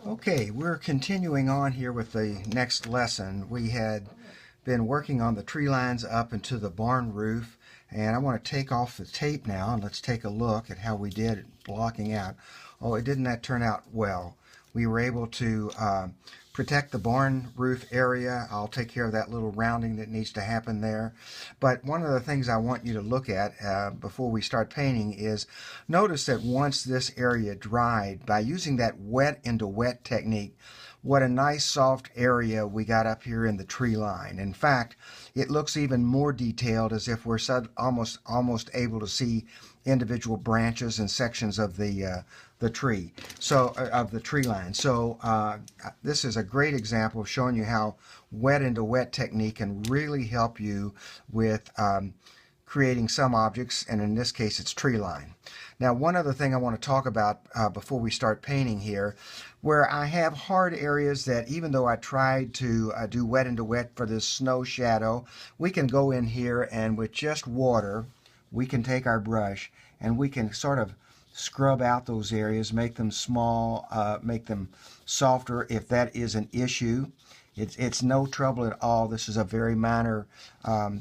Okay, we're continuing on here with the next lesson. We had been working on the tree lines up into the barn roof, and I want to take off the tape now and let's take a look at how we did blocking out. Oh, it didn't that turn out well. We were able to protect the barn roof area. I'll take care of that little rounding that needs to happen there. But one of the things I want you to look at before we start painting is notice that once this area dried, by using that wet into wet technique, what a nice soft area we got up here in the tree line. In fact, it looks even more detailed, as if we're almost able to see individual branches and sections of the tree, so of the tree line. So this is a great example of showing you how wet into wet technique can really help you with creating some objects, and in this case it's tree line. Now, one other thing I want to talk about before we start painting here, where I have hard areas that even though I tried to do wet into wet for this snow shadow, we can go in here and with just water we can take our brush and we can sort of scrub out those areas, make them small, make them softer if that is an issue. It's no trouble at all. This is a very minor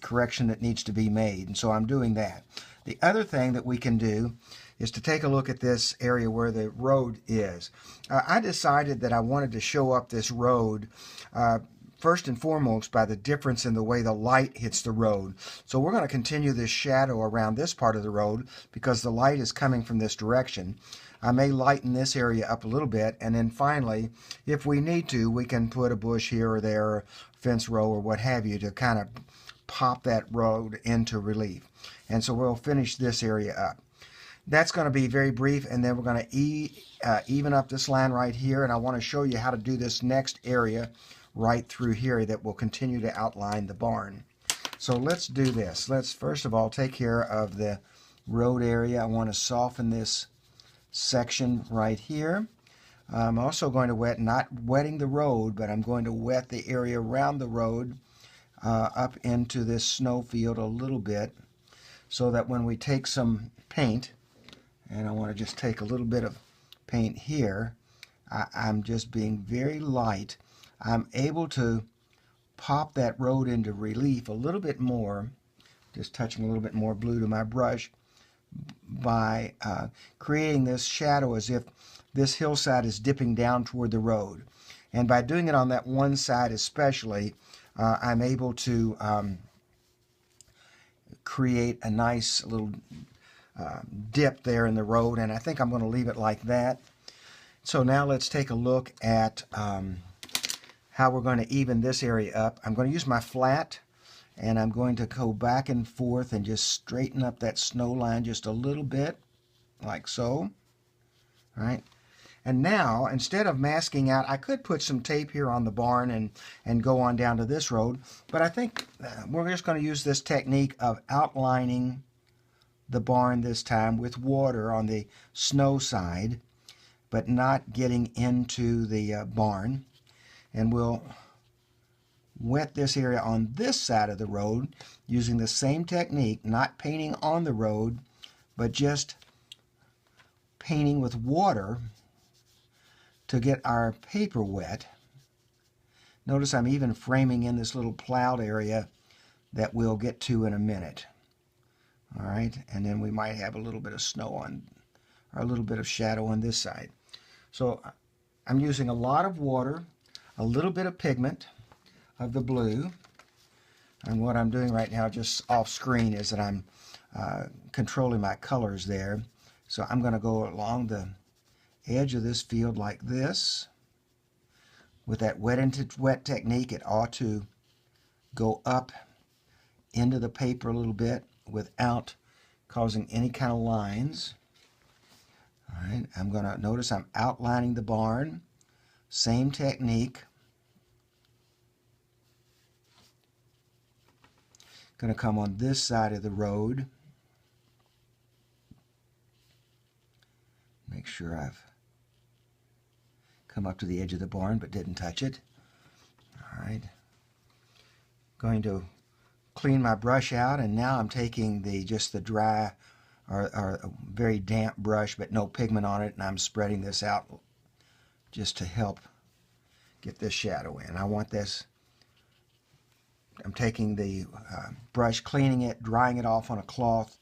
correction that needs to be made, and so I'm doing that. The other thing that we can do is to take a look at this area where the road is. I decided that I wanted to show up this road first and foremost by the difference in the way the light hits the road. So we're going to continue this shadow around this part of the road because the light is coming from this direction. I may lighten this area up a little bit, and then finally, if we need to, we can put a bush here or there, or fence row or what have you, to kind of pop that road into relief. And so we'll finish this area up. That's going to be very brief, and then we're going to even up this line right here, and I want to show you how to do this next area right through here that will continue to outline the barn. So let's do this. Let's first of all take care of the road area. I want to soften this section right here. I'm also going to wet, not wetting the road, but I'm going to wet the area around the road up into this snow field a little bit, so that when we take some paint, and I want to just take a little bit of paint here, I'm just being very light. I'm able to pop that road into relief a little bit more, just touching a little bit more blue to my brush, by creating this shadow as if this hillside is dipping down toward the road. And by doing it on that one side especially, I'm able to create a nice little dip there in the road, and I think I'm going to leave it like that. So now let's take a look at how we're going to even this area up. I'm going to use my flat, and I'm going to go back and forth and just straighten up that snow line just a little bit, like so. All right. And now, instead of masking out, I could put some tape here on the barn and go on down to this road, but I think we're just going to use this technique of outlining the barn this time with water on the snow side, but not getting into the barn. And we'll wet this area on this side of the road using the same technique, not painting on the road, but just painting with water to get our paper wet. Notice I'm even framing in this little plowed area that we'll get to in a minute. All right, and then we might have a little bit of snow on, or a little bit of shadow on this side. So I'm using a lot of water, a little bit of pigment of the blue, and what I'm doing right now just off screen is that I'm controlling my colors there. So I'm going to go along the edge of this field like this. With that wet into wet technique, it ought to go up into the paper a little bit without causing any kind of lines. All right, I'm going to notice I'm outlining the barn. Same technique. Going to come on this side of the road. Make sure I've come up to the edge of the barn but didn't touch it. All right. Going to clean my brush out, and now I'm taking just the dry or a very damp brush but no pigment on it, and I'm spreading this out just to help get this shadow in. I want this, I'm taking the brush, cleaning it, drying it off on a cloth,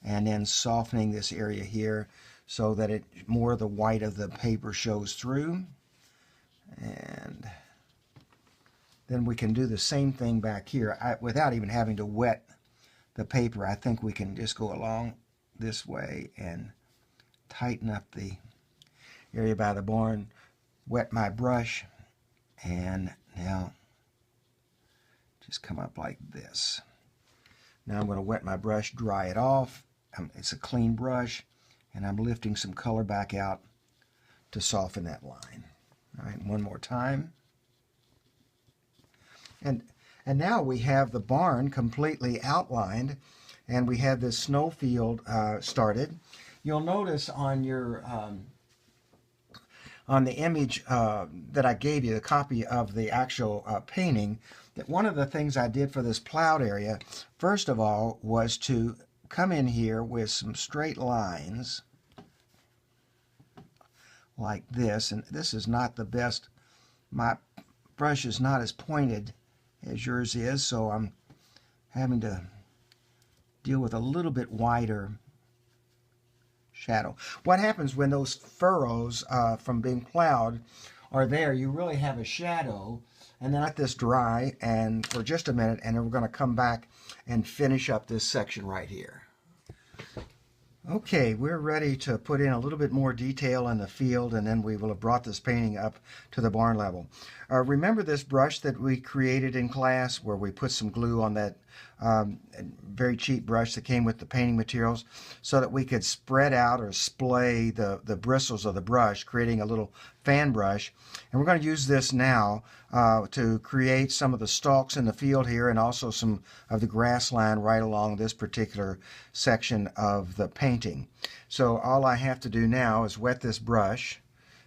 and then softening this area here so that more of the white of the paper shows through. And then we can do the same thing back here without even having to wet the paper. I think we can just go along this way and tighten up the area by the barn, wet my brush, and now just come up like this. Now I'm going to wet my brush, dry it off. It's a clean brush, and I'm lifting some color back out to soften that line. All right, one more time. And now we have the barn completely outlined, and we have this snow field started. You'll notice on your on the image that I gave you, the copy of the actual painting, that one of the things I did for this plowed area, first of all, was to come in here with some straight lines like this. And this is not the best. My brush is not as pointed as yours is, so I'm having to deal with a little bit wider shadow. What happens when those furrows from being plowed are there, you really have a shadow, and then let this dry and for just a minute, and then we're going to come back and finish up this section right here. Okay, we're ready to put in a little bit more detail in the field, and then we will have brought this painting up to the barn level. Remember this brush that we created in class where we put some glue on that very cheap brush that came with the painting materials so that we could spread out or splay the bristles of the brush, creating a little fan brush. And we're going to use this now to create some of the stalks in the field here and also some of the grass line right along this particular section of the painting. So all I have to do now is wet this brush,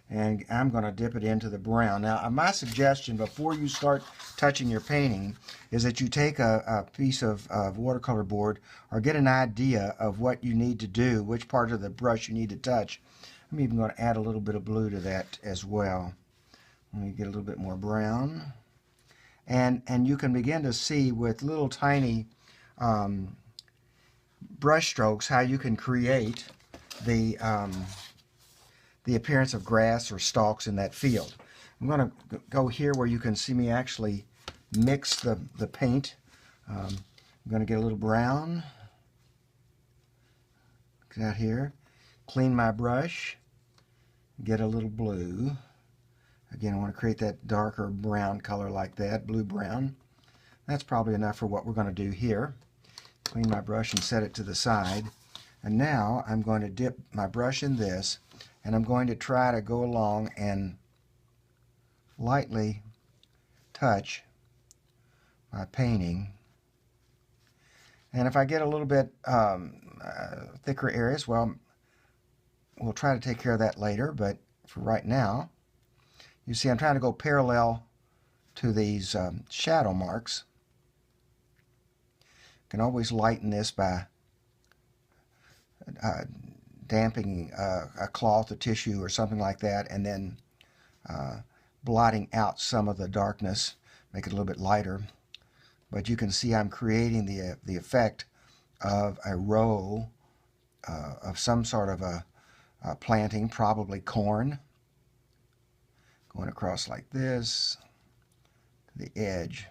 and I'm going to dip it into the brown. Now, my suggestion before you start touching your painting is that you take a piece of watercolor board or get an idea of what you need to do, which part of the brush you need to touch. I'm even going to add a little bit of blue to that as well. Let me get a little bit more brown. And you can begin to see with little tiny brush strokes how you can create the appearance of grass or stalks in that field. I'm going to go here where you can see me actually mix the paint. I'm going to get a little brown. Get out here, clean my brush, get a little blue. Again, I want to create that darker brown color like that, blue-brown. That's probably enough for what we're going to do here. Clean my brush and set it to the side. And now I'm going to dip my brush in this, and I'm going to try to go along and lightly touch my painting. And if I get a little bit thicker areas, well, we'll try to take care of that later, but for right now, you see I'm trying to go parallel to these shadow marks. You can always lighten this by damping a cloth, a tissue, or something like that, and then blotting out some of the darkness, make it a little bit lighter. But you can see I'm creating the effect of a row of some sort of a planting, probably corn, going across like this to the edge.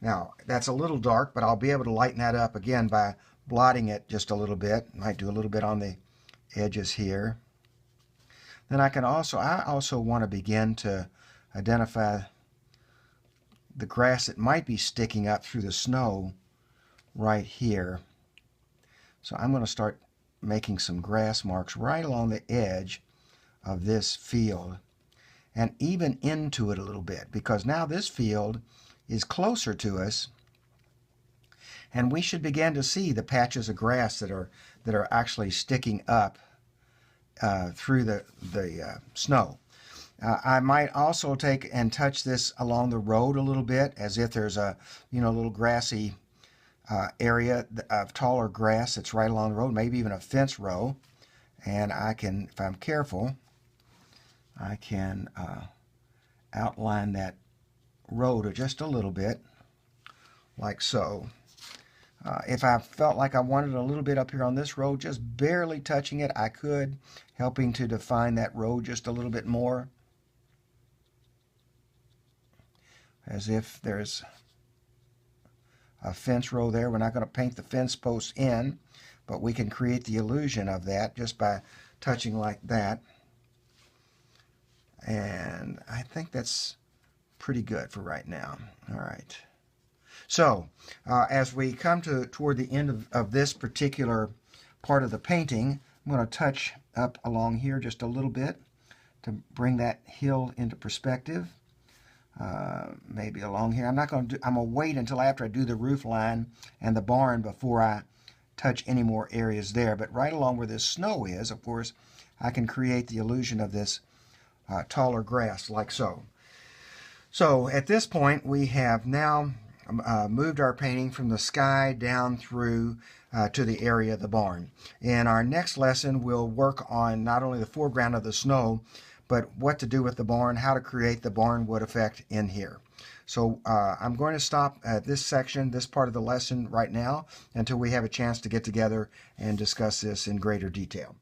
Now, that's a little dark, but I'll be able to lighten that up again by blotting it just a little bit. Might do a little bit on the edges here. Then I also want to begin to identify the grass that might be sticking up through the snow right here. So I'm going to start making some grass marks right along the edge of this field and even into it a little bit, because now this field is closer to us, and we should begin to see the patches of grass that are actually sticking up through the snow. I might also take and touch this along the road a little bit, as if there's a little grassy area of taller grass that's right along the road, maybe even a fence row. And I can, if I'm careful, I can outline that road just a little bit, like so. If I felt like I wanted a little bit up here on this road, just barely touching it, I could, helping to define that road just a little bit more, as if there's a fence row there. We're not going to paint the fence posts in, but we can create the illusion of that just by touching like that. And I think that's pretty good for right now. All right. So as we come toward the end of this particular part of the painting, I'm going to touch up along here just a little bit to bring that hill into perspective. Maybe along here. I'm going to wait until after I do the roof line and the barn before I touch any more areas there. But right along where this snow is, of course, I can create the illusion of this taller grass like so. So at this point, we have now moved our painting from the sky down through to the area of the barn. In our next lesson, we'll work on not only the foreground of the snow, but what to do with the barn, how to create the barnwood effect in here. So I'm going to stop at this section, this part of the lesson right now, until we have a chance to get together and discuss this in greater detail.